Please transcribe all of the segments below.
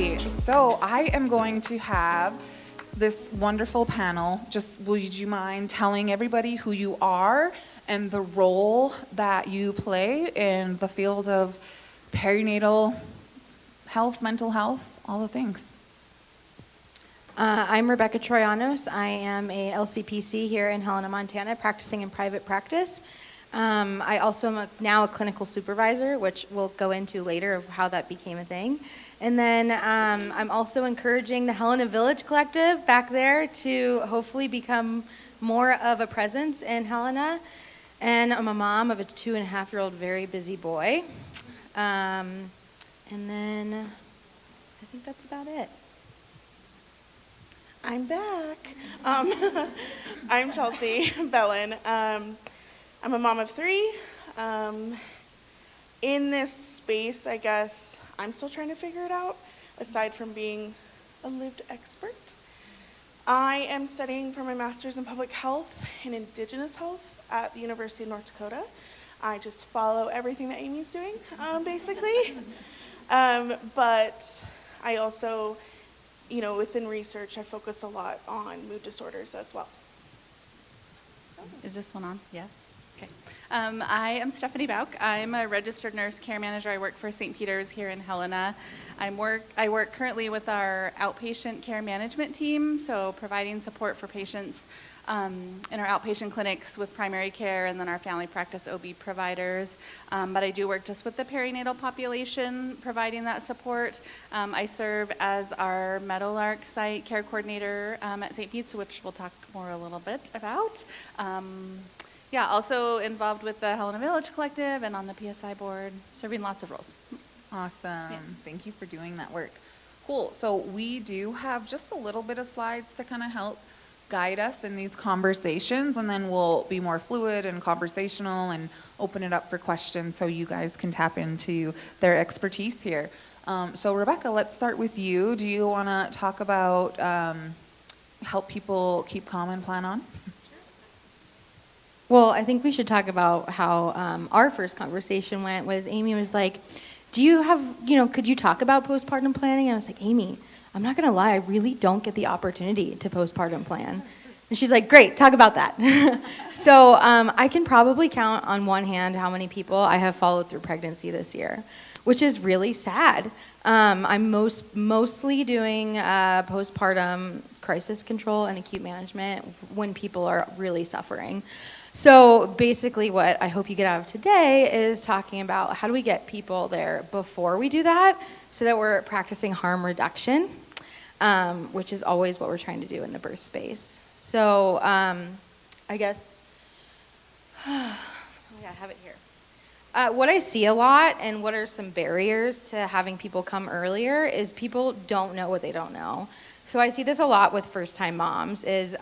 Alrighty, so I am going to have this wonderful panel. Just would you mind telling everybody who you are and the role that you play in the field of perinatal health, mental health, all the things? I'm Rebecca Troyanos. I am a LCPC here in Helena, Montana, practicing in private practice. I also am now a clinical supervisor, which we'll go into later of how that became a thing. And then I'm also encouraging the Helena Village Collective back there to hopefully become more of a presence in Helena. And I'm a mom of a 2.5-year-old very busy boy. And then I think that's about it. I'm back. I'm Chelsea Bellin. I'm a mom of 3. In this space, I guess, I'm still trying to figure it out, aside from being a lived expert. I am studying for my master's in public health and indigenous health at the University of North Dakota. I just follow everything that Amy's doing, basically. But I also, within research, I focus a lot on mood disorders as well. Is this one on? Yes. Okay. I am Stephanie Bauk. I'm a registered nurse care manager. I work for St. Peter's here in Helena. I work currently with our outpatient care management team, so providing support for patients in our outpatient clinics with primary care and then our family practice OB providers. But I do work just with the perinatal population, providing that support. I serve as our Meadowlark site care coordinator at St. Pete's, which we'll talk more a little bit about. Also involved with the Helena Village Collective and on the PSI board, serving lots of roles. Awesome. Yeah. Thank you for doing that work. Cool. So we do have just a little bit of slides to kind of help guide us in these conversations, and then we'll be more fluid and conversational and open it up for questions so you guys can tap into their expertise here. So Rebecca, let's start with you. Do you want to talk about help people keep calm and plan on? Well, I think we should talk about how our first conversation went. Was Amy was like, do you have, could you talk about postpartum planning? And I was like, Amy, I'm not going to lie, I really don't get the opportunity to postpartum plan. And she's like, great, talk about that. So I can probably count on one hand how many people I have followed through pregnancy this year, which is really sad. I'm mostly doing postpartum crisis control and acute management when people are really suffering. So basically what I hope you get out of today is talking about how do we get people there before we do that so that we're practicing harm reduction, which is always what we're trying to do in the birth space. So I guess, I have it here. What I see a lot and what are some barriers to having people come earlier is people don't know what they don't know. So I see this a lot with first-time moms is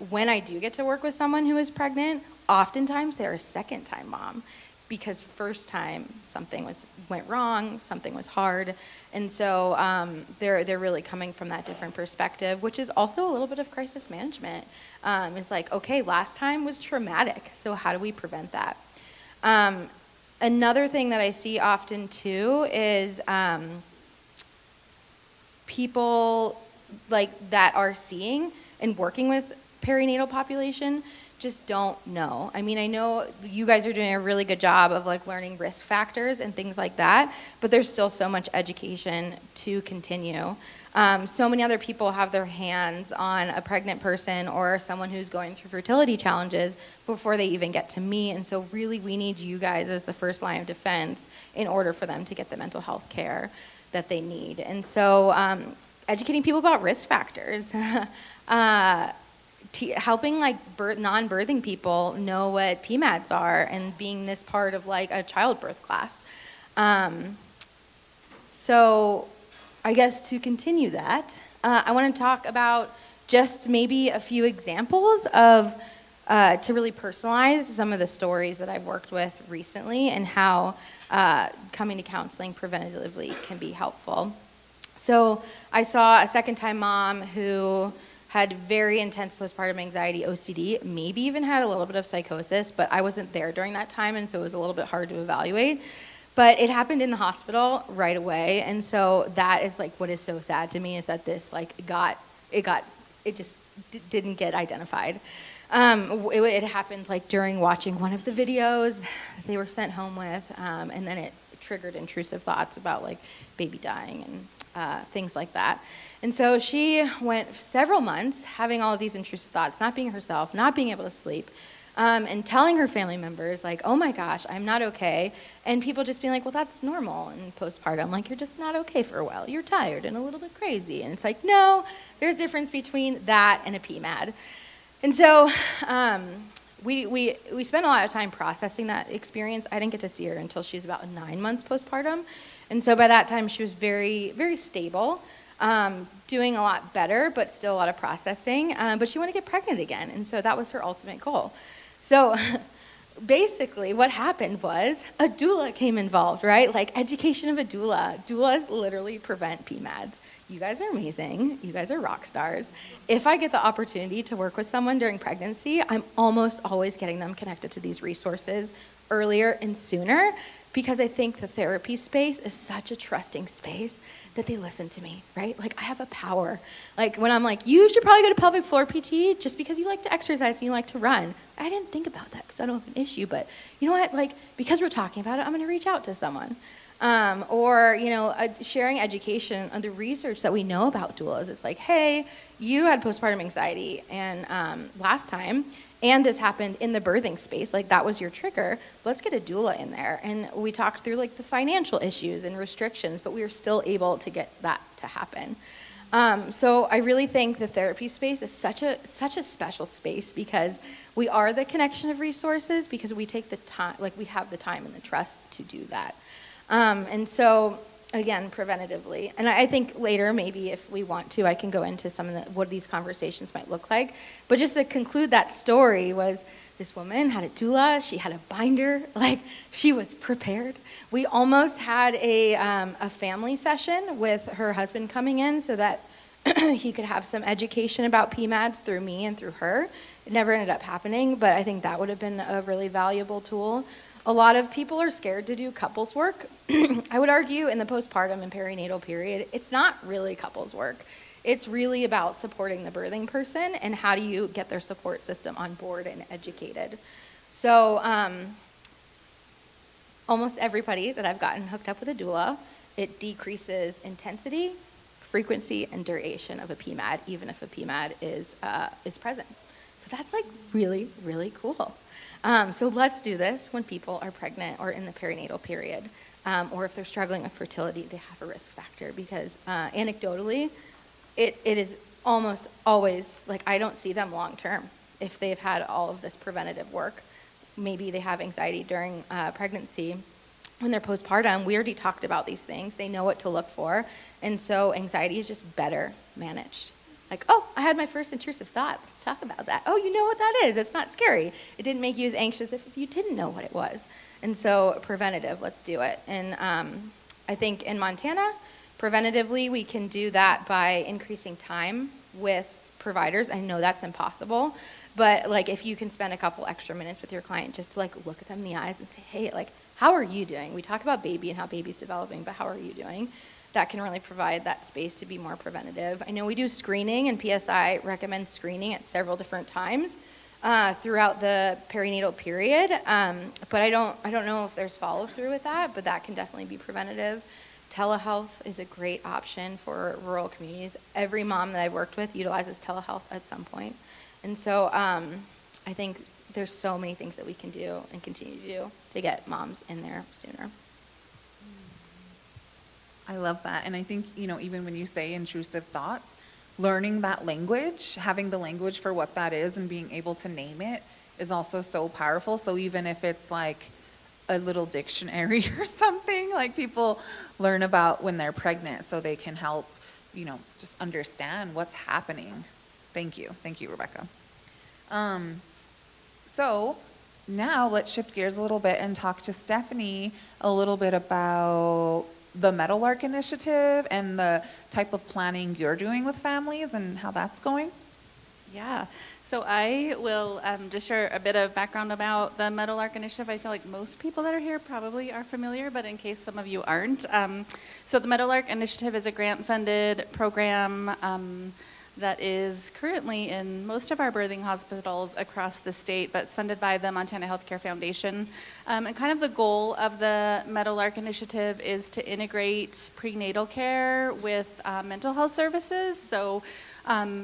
when I do get to work with someone who is pregnant, oftentimes they're a second-time mom because first time something went wrong, something was hard, and so they're really coming from that different perspective, which is also a little bit of crisis management. It's like, okay, last time was traumatic, so how do we prevent that? Another thing that I see often too is people that are seeing and working with perinatal population just don't know. I mean, I know you guys are doing a really good job of learning risk factors and things like that, but there's still so much education to continue. So many other people have their hands on a pregnant person or someone who's going through fertility challenges before they even get to me, and so really we need you guys as the first line of defense in order for them to get the mental health care that they need. And so educating people about risk factors, helping non-birthing people know what PMADs are and being this part of a childbirth class. So I guess to continue that, I want to talk about just maybe a few examples of to really personalize some of the stories that I've worked with recently and how coming to counseling preventatively can be helpful. So I saw a second-time mom who had very intense postpartum anxiety, OCD, maybe even had a little bit of psychosis, but I wasn't there during that time, and so it was a little bit hard to evaluate. But it happened in the hospital right away, and so that is like what is so sad to me is that this like it just didn't get identified. It happened like during watching one of the videos they were sent home with, and then it triggered intrusive thoughts about like baby dying and things like that. And so she went several months having all of these intrusive thoughts, not being herself, not being able to sleep, and telling her family members like, oh my gosh, I'm not okay. And people just being like, well, that's normal in postpartum. Like, you're just not okay for a while. You're tired and a little bit crazy. And it's like, no, there's a difference between that and a PMAD. And so we spent a lot of time processing that experience. I didn't get to see her until she was about 9 months postpartum. And so by that time, she was very, very stable, doing a lot better, but still a lot of processing. But she wanted to get pregnant again. And so that was her ultimate goal. So basically what happened was a doula came involved, right? Like education of a doula. Doulas literally prevent PMADs. You guys are amazing. You guys are rock stars. If I get the opportunity to work with someone during pregnancy, I'm almost always getting them connected to these resources earlier and sooner, because I think the therapy space is such a trusting space that they listen to me, right? Like I have a power. Like when I'm like, you should probably go to pelvic floor PT just because you like to exercise and you like to run. I didn't think about that because I don't have an issue, but you know what? Like because we're talking about it, I'm going to reach out to someone. Or, you know, sharing education on the research that we know about doulas. It's like, hey, you had postpartum anxiety and last time, and this happened in the birthing space, like that was your trigger. Let's get a doula in there. And we talked through like the financial issues and restrictions, but we were still able to get that to happen. So I really think the therapy space is such a special space because we are the connection of resources because we take the time, like we have the time and the trust to do that. And so, again, preventatively. And I think later, maybe if we want to, I can go into some of what these conversations might look like. But just to conclude that story was this woman had a doula, she had a binder, like she was prepared. We almost had a family session with her husband coming in so that he could have some education about PMADs through me and through her. It never ended up happening, but I think that would have been a really valuable tool. A lot of people are scared to do couples work. I would argue in the postpartum and perinatal period, it's not really couples work. It's really about supporting the birthing person and how do you get their support system on board and educated. So almost everybody that I've gotten hooked up with a doula, it decreases intensity, frequency, and duration of a PMAD, even if a PMAD is present. So that's like really, really cool. So let's do this when people are pregnant or in the perinatal period, or if they're struggling with fertility, they have a risk factor because anecdotally, it is almost always, like I don't see them long term if they've had all of this preventative work. Maybe they have anxiety during pregnancy. When they're postpartum, we already talked about these things. They know what to look for, and so anxiety is just better managed. Like, oh, I had my first intrusive thought. Let's talk about that. Oh, you know what that is. It's not scary. It didn't make you as anxious if you didn't know what it was. And so preventative, let's do it. And I think in Montana, preventatively, we can do that by increasing time with providers. I know that's impossible. But like if you can spend a couple extra minutes with your client just to like look at them in the eyes and say, hey, like, how are you doing? We talk about baby and how baby's developing, but how are you doing? That can really provide that space to be more preventative. I know we do screening, and PSI recommends screening at several different times throughout the perinatal period. But I don't know if there's follow through with that, but that can definitely be preventative. Telehealth is a great option for rural communities. Every mom that I've worked with utilizes telehealth at some point. And so I think there's so many things that we can do and continue to do to get moms in there sooner. I love that. And I think, you know, even when you say intrusive thoughts, learning that language, having the language for what that is and being able to name it is also so powerful. So even if it's like a little dictionary or something, like people learn about when they're pregnant so they can help, you know, just understand what's happening. Thank you. Thank you, Rebecca. So now let's shift gears a little bit and talk to Stephanie a little bit about the Meadowlark Initiative and the type of planning you're doing with families and how that's going. Yeah, so I will just share a bit of background about the Meadowlark Initiative. I feel like most people that are here probably are familiar, but in case some of you aren't. So the Meadowlark Initiative is a grant-funded program that is currently in most of our birthing hospitals across the state, but it's funded by the Montana Healthcare Foundation. And kind of the goal of the Meadowlark Initiative is to integrate prenatal care with mental health services. So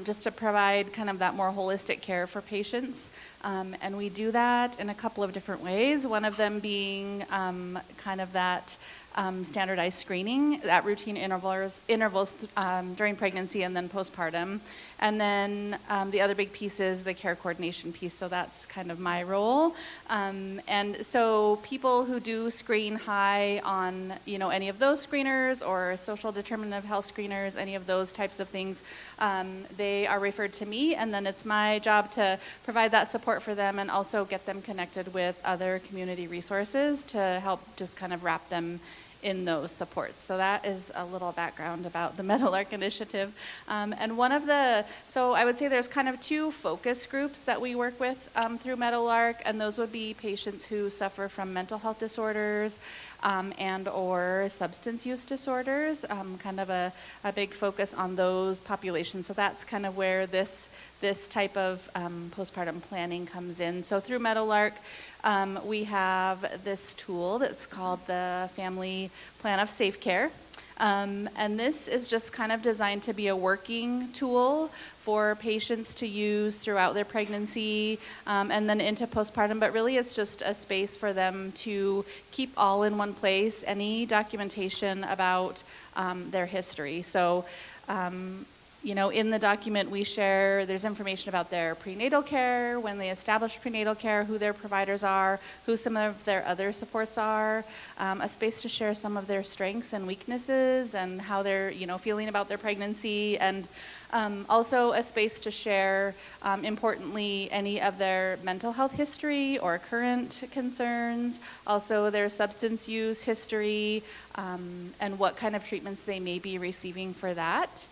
just to provide kind of that more holistic care for patients. And we do that in a couple of different ways, one of them being kind of that standardized screening at routine intervals during pregnancy and then postpartum. And then the other big piece is the care coordination piece, so that's kind of my role. And so people who do screen high on, any of those screeners or social determinant of health screeners, any of those types of things, they are referred to me, and then it's my job to provide that support for them and also get them connected with other community resources to help just kind of wrap them in those supports. So that is a little background about the Meadowlark Initiative. And so I would say there's kind of two focus groups that we work with through Meadowlark, and those would be patients who suffer from mental health disorders and or substance use disorders, kind of a big focus on those populations. So that's kind of where this type of postpartum planning comes in. So through Meadowlark, we have this tool that's called the Family Plan of Safe Care. And this is just kind of designed to be a working tool for patients to use throughout their pregnancy and then into postpartum, but really it's just a space for them to keep all in one place, any documentation about their history. So in the document we share, there's information about their prenatal care, when they establish prenatal care, who their providers are, who some of their other supports are, a space to share some of their strengths and weaknesses and how they're, feeling about their pregnancy, and also a space to share, importantly, any of their mental health history or current concerns, also their substance use history, and what kind of treatments they may be receiving for that.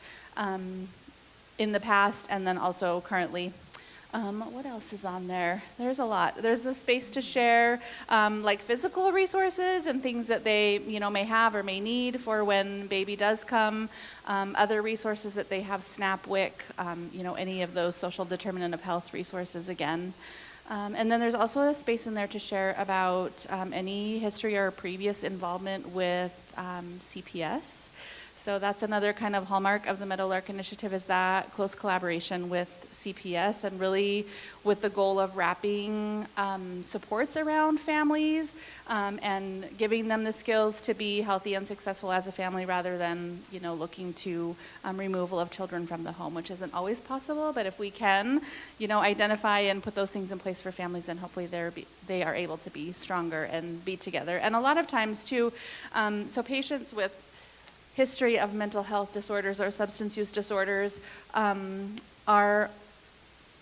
In the past and then also currently. What else is on there? There's a lot. There's a space to share like physical resources and things that they may have or may need for when baby does come. Other resources that they have, SNAP, WIC, any of those social determinant of health resources again. And then there's also a space in there to share about any history or previous involvement with CPS. So that's another kind of hallmark of the Meadowlark Initiative, is that close collaboration with CPS and really with the goal of wrapping supports around families and giving them the skills to be healthy and successful as a family rather than, looking to removal of children from the home, which isn't always possible. But if we can, identify and put those things in place for families, then hopefully they are able to be stronger and be together. And a lot of times too, so patients with history of mental health disorders or substance use disorders are,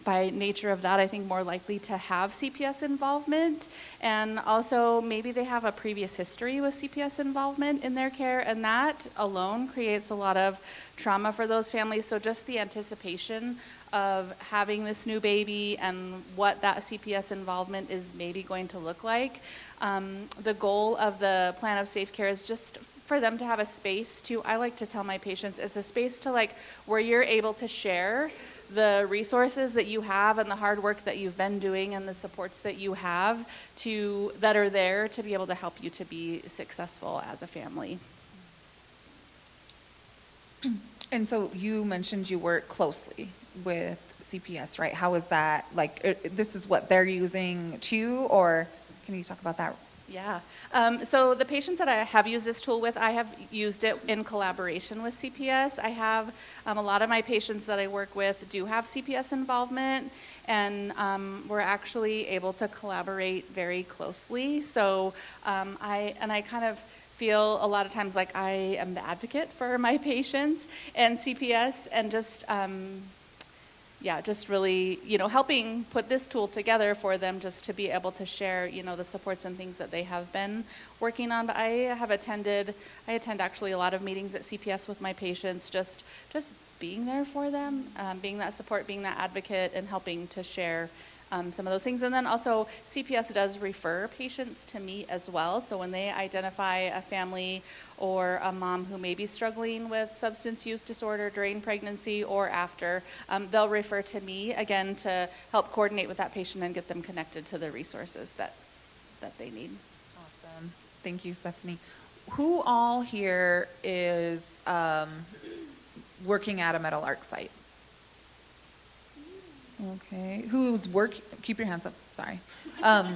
by nature of that, I think more likely to have CPS involvement, and also maybe they have a previous history with CPS involvement in their care, and that alone creates a lot of trauma for those families. So just the anticipation of having this new baby and what that CPS involvement is maybe going to look like. The goal of the Plan of Safe Care is just for them to have a space to, I like to tell my patients, is a space to where you're able to share the resources that you have and the hard work that you've been doing and the supports that you have that are there to be able to help you to be successful as a family. And so you mentioned you work closely with CPS, right? How is that, this is what they're using too, or can you talk about that? Yeah. So the patients that I have used this tool with, I have used it in collaboration with CPS. I have a lot of my patients that I work with do have CPS involvement, and we're actually able to collaborate very closely. So I kind of feel a lot of times like I am the advocate for my patients and CPS, and just yeah, just really, helping put this tool together for them just to be able to share, the supports and things that they have been working on. But I attend actually a lot of meetings at CPS with my patients, just being there for them, being that support, being that advocate, and helping to share some of those things. And then also CPS does refer patients to me as well. So when they identify a family or a mom who may be struggling with substance use disorder during pregnancy or after, they'll refer to me again to help coordinate with that patient and get them connected to the resources that they need. Awesome. Thank you, Stephanie. Who all here is working at a Metal Arc site? Okay. Who's keep your hands up. Sorry. That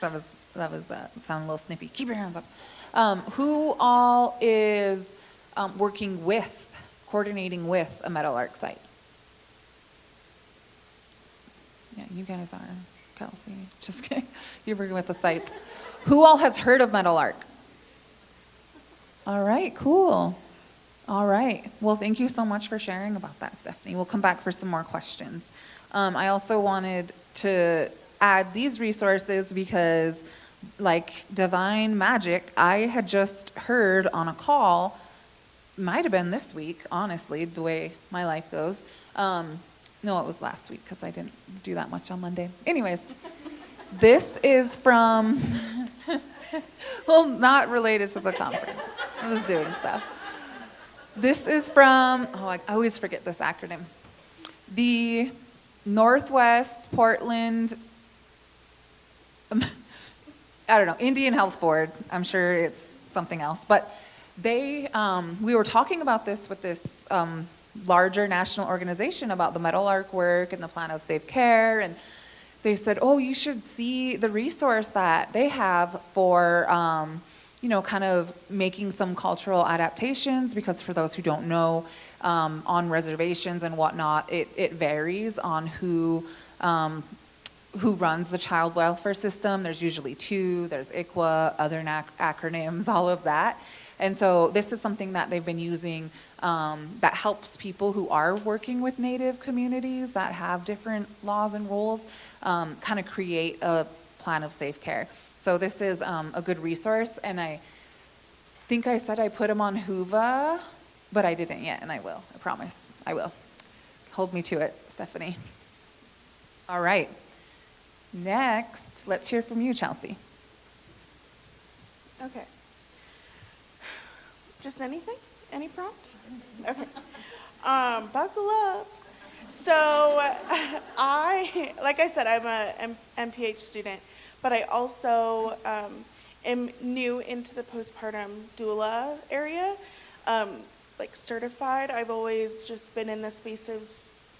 was sound a little snippy. Keep your hands up. Who all is coordinating with a Metal Arc site? Yeah, you guys are. Kelsey. Just kidding. You're working with the sites. Who all has heard of Metal Arc? All right, cool. All right. Well, thank you so much for sharing about that, Stephanie. We'll come back for some more questions. I also wanted to add these resources because, like Divine Magic, I had just heard on a call, might have been this week, honestly, the way my life goes. No, it was last week because I didn't do that much on Monday. Anyways, this is from, well, not related to the conference. I was doing stuff. This is from, I always forget this acronym. The Northwest Portland, Indian Health Board. I'm sure it's something else. But we were talking about this with this larger national organization about the Metal Arc work and the plan of safe care. And they said, you should see the resource that they have for kind of making some cultural adaptations, because for those who don't know, on reservations and whatnot, it varies on who runs the child welfare system. There's usually two. There's ICWA, other acronyms, all of that. And so this is something that they've been using that helps people who are working with Native communities that have different laws and rules kind of create a plan of safe care. So this is a good resource, and I think I said I put them on Whova, but I didn't yet, and I will. I promise. I will. Hold me to it, Stephanie. All right. Next, let's hear from you, Chelsea. Okay. Just anything? Any prompt? Okay. Buckle up. So like I said, I'm a MPH student, but I also am new into the postpartum doula area, like certified. I've always just been in the space of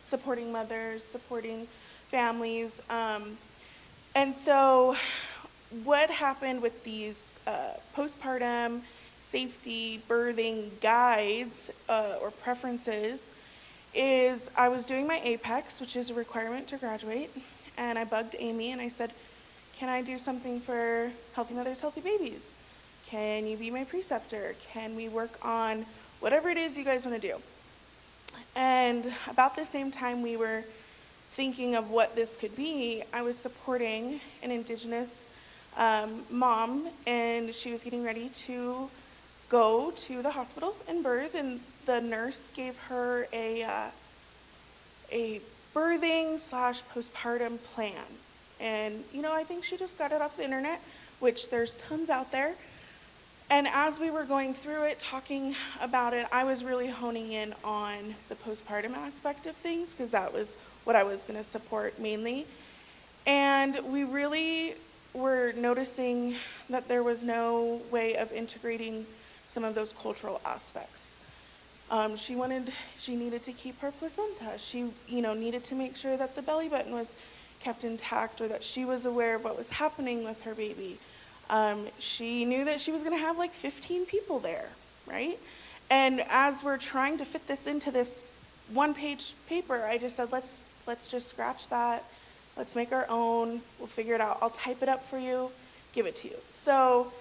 supporting mothers, supporting families. And so what happened with these postpartum safety birthing guides or preferences is I was doing my APEX, which is a requirement to graduate, and I bugged Amy and I said, can I do something for Healthy Mothers, Healthy Babies? Can you be my preceptor? Can we work on whatever it is you guys want to do? And about the same time we were thinking of what this could be, I was supporting an Indigenous mom, and she was getting ready to go to the hospital and birth, and the nurse gave her a birthing/postpartum plan. And, I think she just got it off the internet, which there's tons out there. And as we were going through it, talking about it, I was really honing in on the postpartum aspect of things, because that was what I was going to support mainly. And we really were noticing that there was no way of integrating some of those cultural aspects. She needed to keep her placenta. She, needed to make sure that the belly button was kept intact, or that she was aware of what was happening with her baby. She knew that she was going to have like 15 people there, right? And as we're trying to fit this into this one-page paper, I just said, let's just scratch that. Let's make our own. We'll figure it out. I'll type it up for you, give it to you. So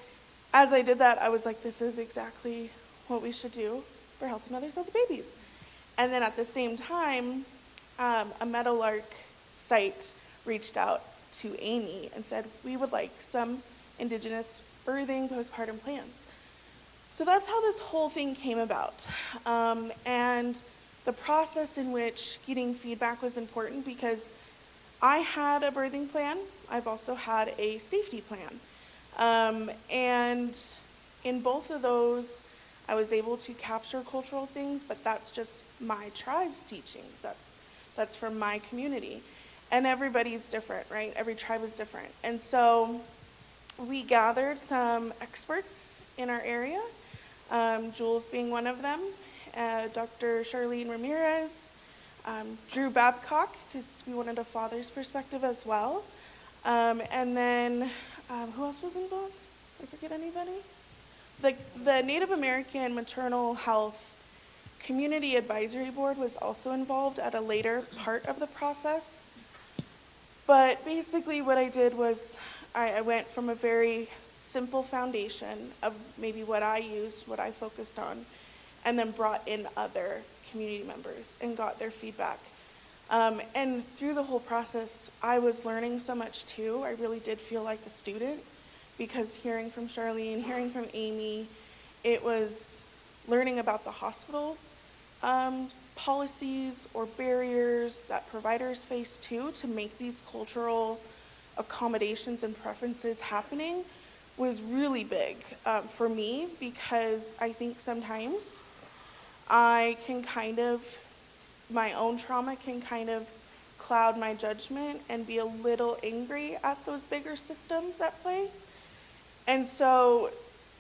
as I did that, I was like, this is exactly what we should do for Healthy Mothers, Healthy Babies. And then at the same time, a Meadowlark site reached out to Amy and said, we would like some Indigenous birthing postpartum plans. So that's how this whole thing came about. And the process in which getting feedback was important because I had a birthing plan. I've also had a safety plan. And in both of those, I was able to capture cultural things, but that's just my tribe's teachings. That's from my community. And everybody's different, right? Every tribe is different. And so we gathered some experts in our area, Jules being one of them, Dr. Charlene Ramirez, Drew Babcock, because we wanted a father's perspective as well. And then, who else was involved? Did I forget anybody? The Native American Maternal Health Community Advisory Board was also involved at a later part of the process. But basically what I did was I went from a very simple foundation of maybe what I used, what I focused on, and then brought in other community members and got their feedback. And through the whole process, I was learning so much too. I really did feel like a student because hearing from Charlene, hearing from Amy, it was learning about the hospital policies or barriers that providers face too to make these cultural accommodations and preferences happening was really big for me because I think sometimes I can my own trauma can kind of cloud my judgment and be a little angry at those bigger systems at play. And so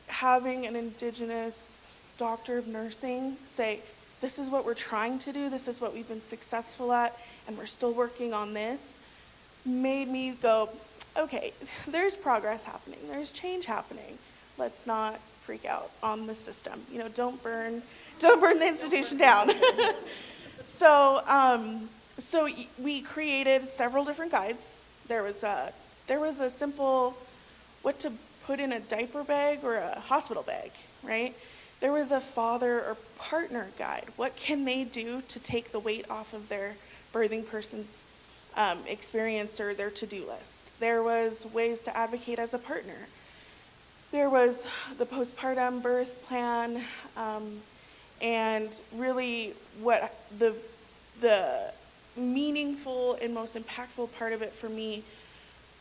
having an Indigenous doctor of nursing say, this is what we're trying to do, this is what we've been successful at, and we're still working on this, made me go, okay, there's progress happening, there's change happening. Let's not freak out on the system. Don't burn the institution down. So we created several different guides. There was a simple what to put in a diaper bag or a hospital bag, right? There was a father or partner guide. What can they do to take the weight off of their birthing person's experience or their to-do list? There was ways to advocate as a partner. There was the postpartum birth plan, and really what the meaningful and most impactful part of it for me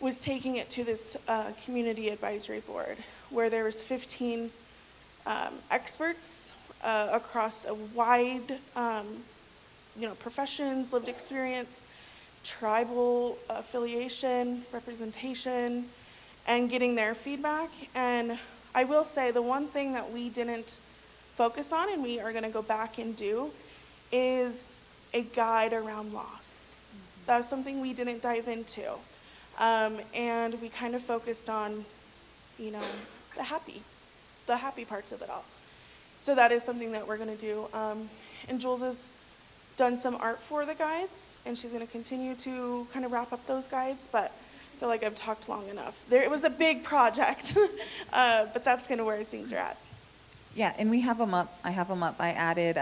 was taking it to this community advisory board where there was 15 experts across a wide professions, lived experience, tribal affiliation, representation, and getting their feedback. And I will say the one thing that we didn't focus on and we are going to go back and do is a guide around loss. That was something we didn't dive into. And we kind of focused on, the happy parts of it all. So that is something that we're going to do. And Jules has done some art for the guides, and she's going to continue to kind of wrap up those guides, but I feel like I've talked long enough. It was a big project, but that's kind of where things are at. Yeah, and we have them up. I have them up. I added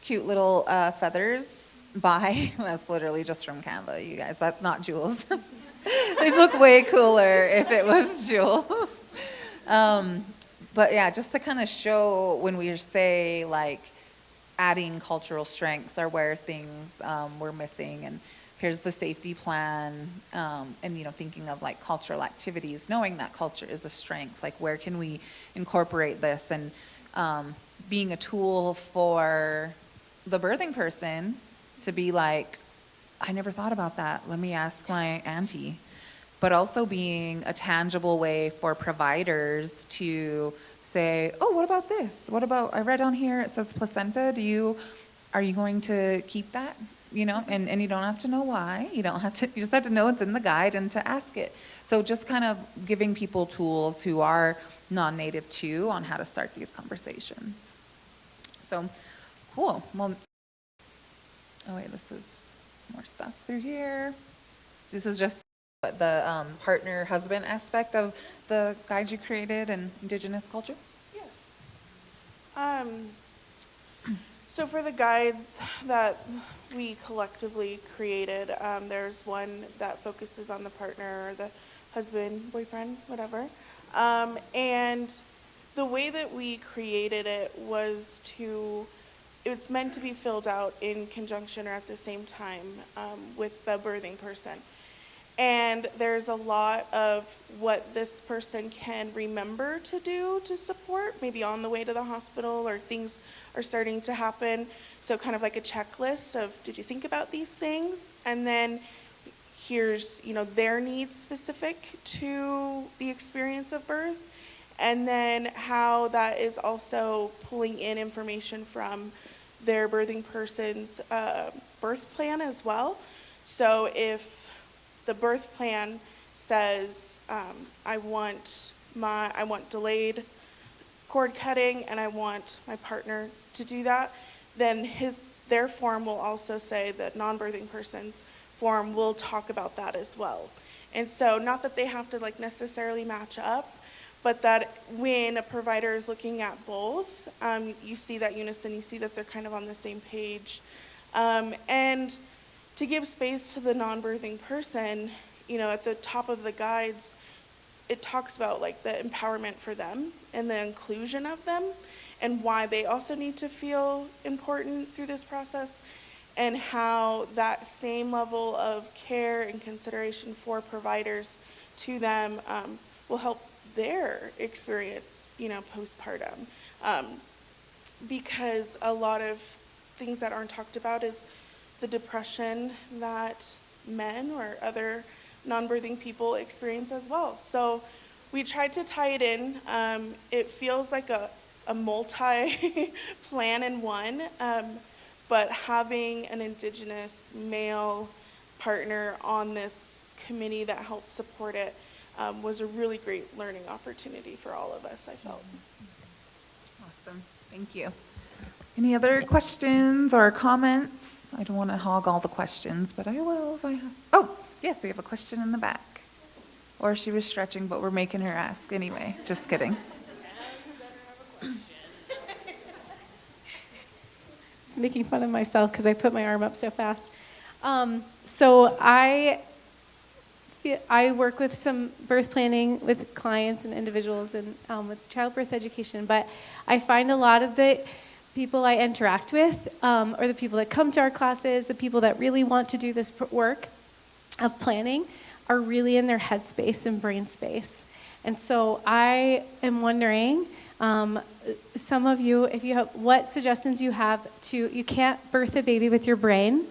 cute little feathers that's literally just from Canva, you guys. That's not Jules. They'd look way cooler if it was Jules. But yeah, just to kind of show when we say like adding cultural strengths or where things were missing, and here's the safety plan, and thinking of like cultural activities, knowing that culture is a strength, like where can we incorporate this, and being a tool for the birthing person to be like, I never thought about that, let me ask my auntie. But also being a tangible way for providers to say, oh, what about this? What about, I read on here, it says placenta. Are you going to keep that? And you don't have to know why. You just have to know it's in the guide and to ask it. So just kind of giving people tools who are non-native too on how to start these conversations. So, cool. Well, oh wait, this is more stuff through here. This is just the partner husband aspect of the guide you created in Indigenous culture. Yeah. So for the guides that we collectively created, there's one that focuses on the partner or the husband, boyfriend, whatever. And the way that we created it was it's meant to be filled out in conjunction or at the same time with the birthing person. And there's a lot of what this person can remember to do to support, maybe on the way to the hospital or things are starting to happen. So kind of like a checklist of, did you think about these things? And then here's, their needs specific to the experience of birth. And then how that is also pulling in information from their birthing person's birth plan as well. So if the birth plan says, I want delayed cord cutting and I want my partner to do that, then their form will also say that non-birthing person's form will talk about that as well. And so not that they have to necessarily match up, but that when a provider is looking at both, you see that unison, you see that they're kind of on the same page. And to give space to the non-birthing person, at the top of the guides, it talks about the empowerment for them and the inclusion of them and why they also need to feel important through this process, and how that same level of care and consideration for providers to them will help their experience, postpartum. Because a lot of things that aren't talked about is the depression that men or other non-birthing people experience as well. So we tried to tie it in. It feels like a multi-plan in one, but having an Indigenous male partner on this committee that helped support it was a really great learning opportunity for all of us, I felt. Awesome. Thank you. Any other questions or comments? I don't want to hog all the questions, but I will if I have. Oh, yes, we have a question in the back. Or she was stretching, but we're making her ask anyway. Just kidding. Just making fun of myself because I put my arm up so fast. So I work with some birth planning with clients and individuals and with childbirth education, but I find a lot of the people I interact with, or the people that come to our classes, the people that really want to do this work of planning, are really in their head space and brain space. And so I am wondering, some of you, if you have, what suggestions you have you can't birth a baby with your brain,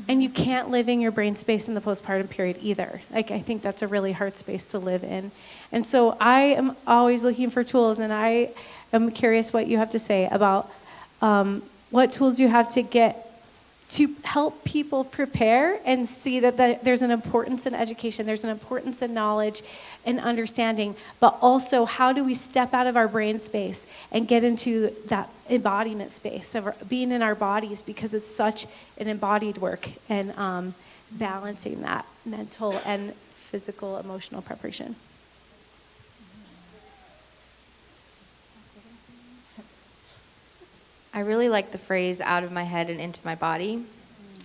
and you can't live in your brain space in the postpartum period either. I think that's a really hard space to live in. And so I am always looking for tools, and I am curious what you have to say about what tools you have to help people prepare and see that there's an importance in education, there's an importance in knowledge and understanding, but also how do we step out of our brain space and get into that embodiment space of being in our bodies, because it's such an embodied work, and balancing that mental and physical, emotional preparation. I really like the phrase "out of my head and into my body."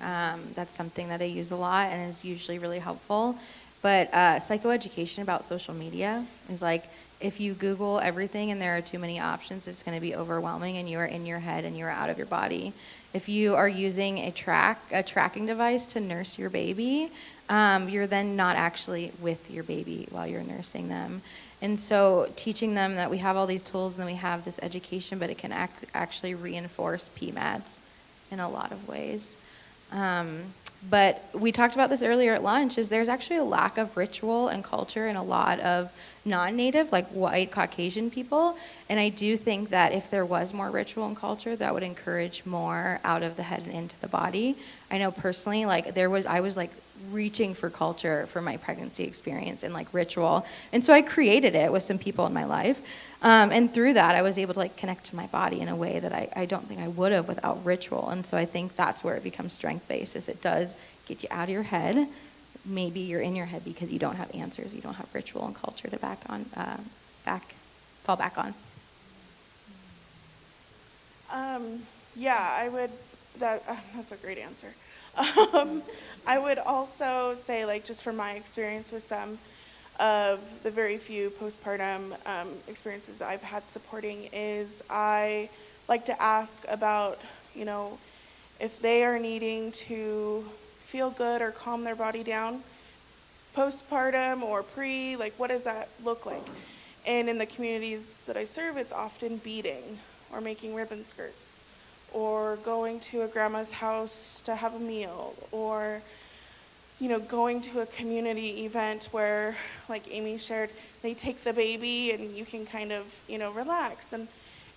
That's something that I use a lot and is usually really helpful. But psychoeducation about social media is if you Google everything and there are too many options, it's going to be overwhelming and you are in your head and you are out of your body. If you are using a tracking device to nurse your baby, you're then not actually with your baby while you're nursing them. And so teaching them that we have all these tools and then we have this education, but it can actually reinforce PMADs in a lot of ways. But we talked about this earlier at lunch, is there's actually a lack of ritual and culture in a lot of non-native, white Caucasian people. And I do think that if there was more ritual and culture, that would encourage more out of the head and into the body. I know personally, I was reaching for culture for my pregnancy experience and ritual. And so I created it with some people in my life. And through that, I was able to connect to my body in a way that I don't think I would have without ritual. And so I think that's where it becomes strength-based, is it does get you out of your head. Maybe you're in your head because you don't have answers, you don't have ritual and culture to fall back on. Yeah, I would, that's a great answer. I would also say, like, just from my experience with some of the very few postpartum experiences I've had supporting, is I like to ask about, if they are needing to feel good or calm their body down postpartum or pre, like what does that look like? And in the communities that I serve, it's often beading or making ribbon skirts or going to a grandma's house to have a meal or going to a community event where, like Amy shared, they take the baby and you can kind of, relax.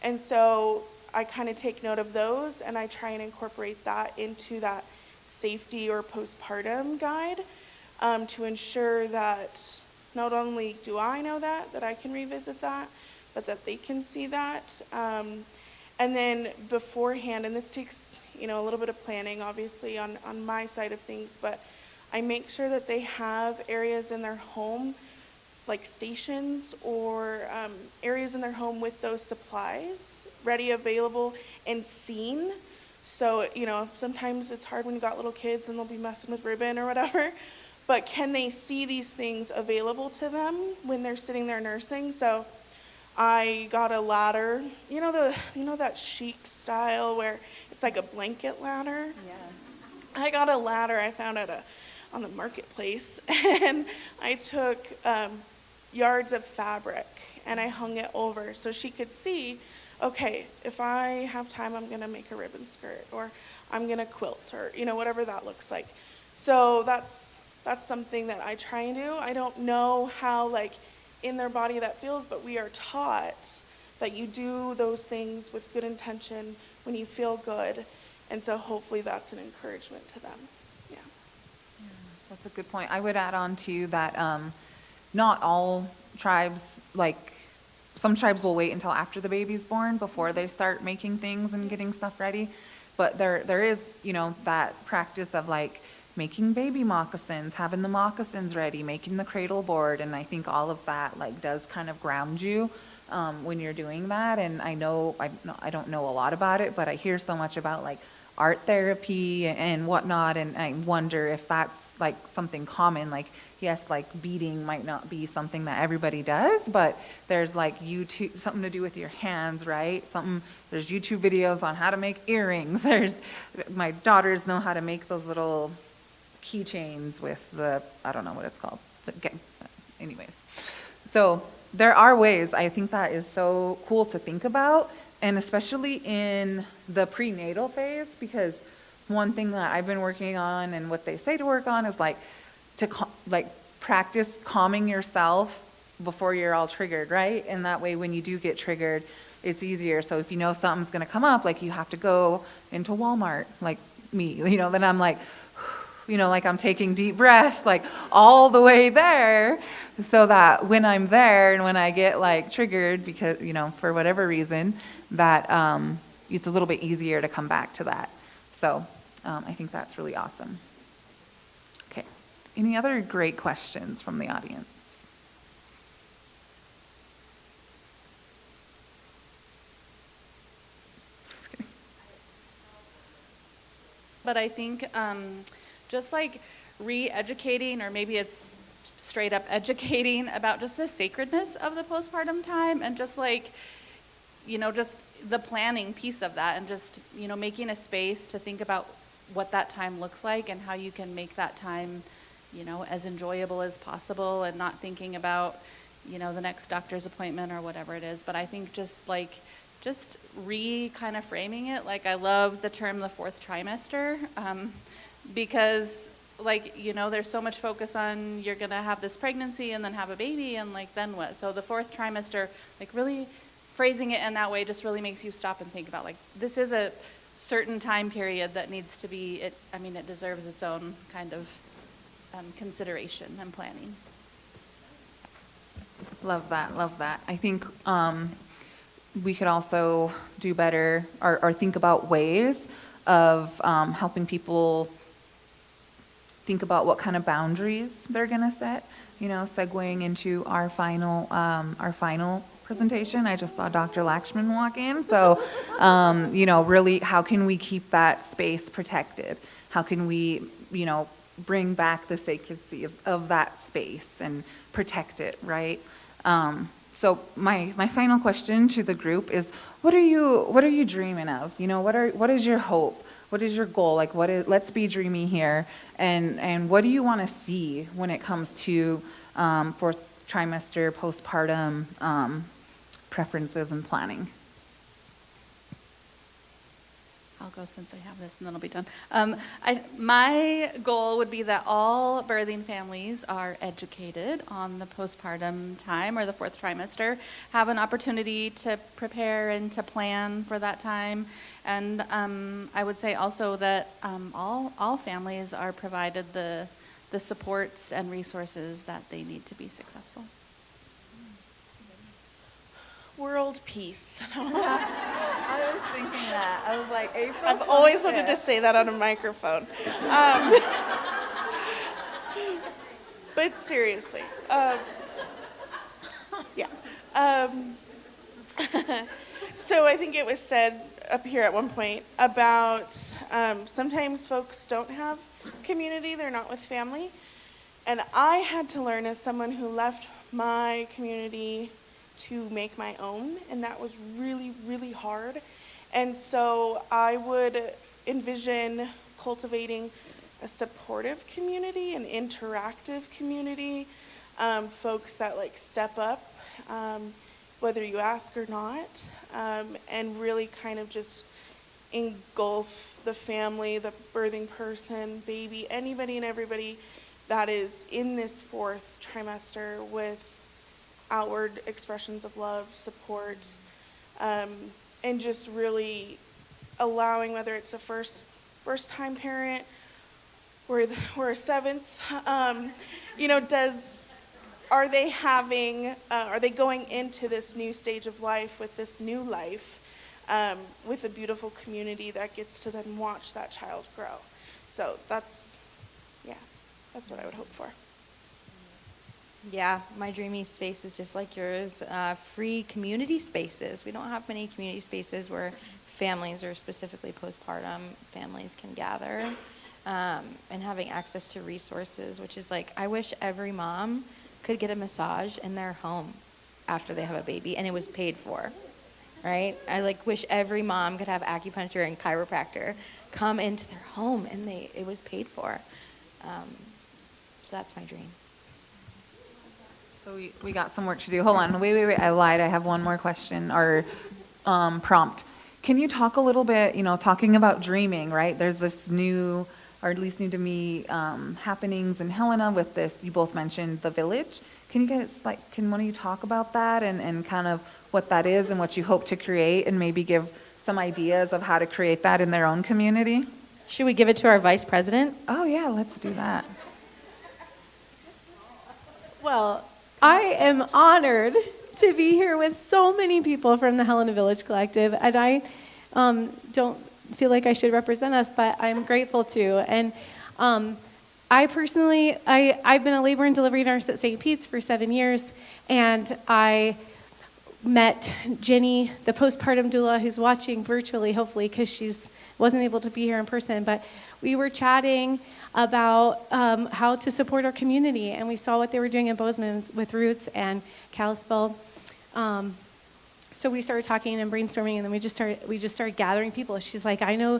And so I kind of take note of those and I try and incorporate that into that safety or postpartum guide to ensure that not only do I know that I can revisit that, but that they can see that. And then beforehand, and this takes, a little bit of planning, obviously, on my side of things, but I make sure that they have areas in their home, like stations or areas in their home with those supplies ready, available, and seen. So, sometimes it's hard when you got little kids and they'll be messing with ribbon or whatever, but can they see these things available to them when they're sitting there nursing? So I got a ladder, that chic style where it's like a blanket ladder. Yeah. I got a ladder I found on the marketplace, and I took yards of fabric and I hung it over so she could see, okay, if I have time, I'm gonna make a ribbon skirt or I'm gonna quilt or whatever that looks like. So that's something that I try and do. I don't know how like in their body that feels, but we are taught that you do those things with good intention when you feel good, and so hopefully that's an encouragement to them. Yeah. That's a good point. I would add on to that, not all tribes, like some tribes will wait until after the baby's born before they start making things and getting stuff ready. But there is, that practice of like making baby moccasins, having the moccasins ready, making the cradle board. And I think all of that like does kind of ground you when you're doing that. And I don't know a lot about it, but I hear so much about like art therapy and whatnot. And I wonder if that's like something common. Like, yes, like beading might not be something that everybody does, but there's like YouTube, something to do with your hands, right? There's YouTube videos on how to make earrings. My daughters know how to make those little keychains with I don't know what it's called. Anyways, so there are ways. I think that is so cool to think about, and especially in the prenatal phase, because one thing that I've been working on and what they say to work on is like to practice calming yourself before you're all triggered, right? And that way when you do get triggered, it's easier. So if you know something's going to come up, like you have to go into Walmart, like me, then I'm like, like I'm taking deep breaths, like all the way there, so that when I'm there and when I get like triggered because, for whatever reason, that it's a little bit easier to come back to that. So I think that's really awesome. Okay. Any other great questions from the audience? But I think just like re-educating, or maybe it's straight up educating about just the sacredness of the postpartum time, and just like, just the planning piece of that, and just, making a space to think about what that time looks like and how you can make that time, as enjoyable as possible, and not thinking about, the next doctor's appointment or whatever it is. But I think just kind of framing it, like I love the term the fourth trimester, because there's so much focus on you're going to have this pregnancy and then have a baby and like then what? So the fourth trimester, like really phrasing it in that way just really makes you stop and think about like this is a certain time period that needs to be, it deserves its own kind of consideration and planning. Love that. I think we could also do better or think about ways of helping people think about what kind of boundaries they're going to set, segueing into our final presentation. I just saw Dr. Lakshman walk in. So, really, how can we keep that space protected? How can we, bring back the sacredcy of that space and protect it, right? So my final question to the group is, what are you dreaming of? What is your hope? What is your goal? Like, let's be dreamy here. And what do you want to see when it comes to fourth trimester, postpartum preferences and planning? I'll go since I have this, and then I'll be done. My goal would be that all birthing families are educated on the postpartum time or the fourth trimester, have an opportunity to prepare and to plan for that time. And I would say also that all families are provided the supports and resources that they need to be successful. World peace. I was thinking that. I was like, April I've always wanted to say that on a microphone. But seriously, yeah. So I think it was said up here at one point about sometimes folks don't have community, they're not with family. And I had to learn as someone who left my community to make my own, and that was really, really hard. And so I would envision cultivating a supportive community, an interactive community, folks that step up, whether you ask or not, and really kind of just engulf the family, the birthing person, baby, anybody and everybody that is in this fourth trimester with outward expressions of love, support, and just really allowing, whether it's a first-time parent or a seventh, are they going into this new stage of life with this new life, with a beautiful community that gets to then watch that child grow. So that's what I would hope for. Yeah, my dreamy space is just like yours, free community spaces. We don't have many community spaces where families, or specifically postpartum families, can gather, and having access to resources, which is I wish every mom could get a massage in their home after they have a baby and it was paid for, right? I wish every mom could have acupuncture and chiropractor come into their home and it was paid for. So that's my dream. So we got some work to do. Hold on. Wait. I lied. I have one more question or prompt. Can you talk a little bit, talking about dreaming, right? There's this new, or at least new to me, happenings in Helena with this. You both mentioned the village. Can you guys, can one of you talk about that and kind of what that is and what you hope to create, and maybe give some ideas of how to create that in their own community? Should we give it to our vice president? Oh, yeah, let's do that. Well, I am honored to be here with so many people from the Helena Village Collective, and I don't feel like I should represent us, but I'm grateful to. And I personally, I've been a labor and delivery nurse at St. Pete's for 7 years, and I met Jenny, the postpartum doula, who's watching virtually, hopefully, because she wasn't able to be here in person, but we were chatting about how to support our community, and we saw what they were doing in Bozeman with Roots and Kalispell. So we started talking and brainstorming, and then we just started gathering people. She's like, I know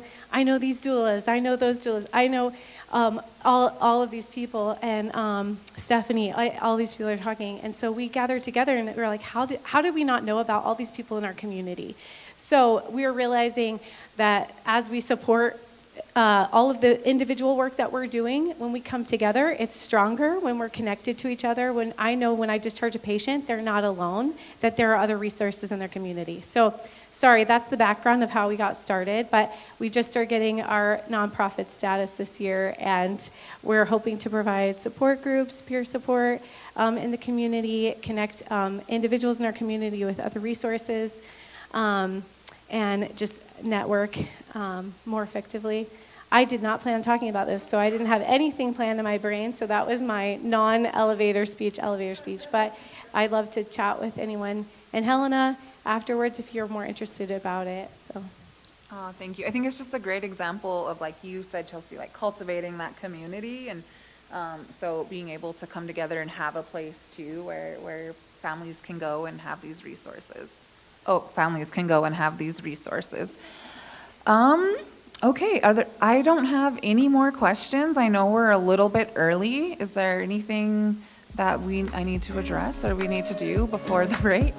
these doulas, I know those doulas, I know all of these people, and Stephanie, all these people are talking. And so we gathered together, and we were like, how did we not know about all these people in our community? So we were realizing that as we support all of the individual work that we're doing, when we come together, it's stronger when we're connected to each other. When I discharge a patient, they're not alone, that there are other resources in their community. So, sorry, that's the background of how we got started, but we just started getting our nonprofit status this year, and we're hoping to provide support groups, peer support in the community, connect individuals in our community with other resources, and just network more effectively. I did not plan on talking about this, so I didn't have anything planned in my brain, so that was my non-elevator speech, but I'd love to chat with anyone in Helena afterwards if you're more interested about it. So. Oh, thank you. I think it's just a great example of, like you said, Chelsea, like cultivating that community, and so being able to come together and have a place too where families can go and have these resources. Oh, families can go and have these resources. Okay, I don't have any more questions. I know we're a little bit early. Is there anything that I need to address or we need to do before the break?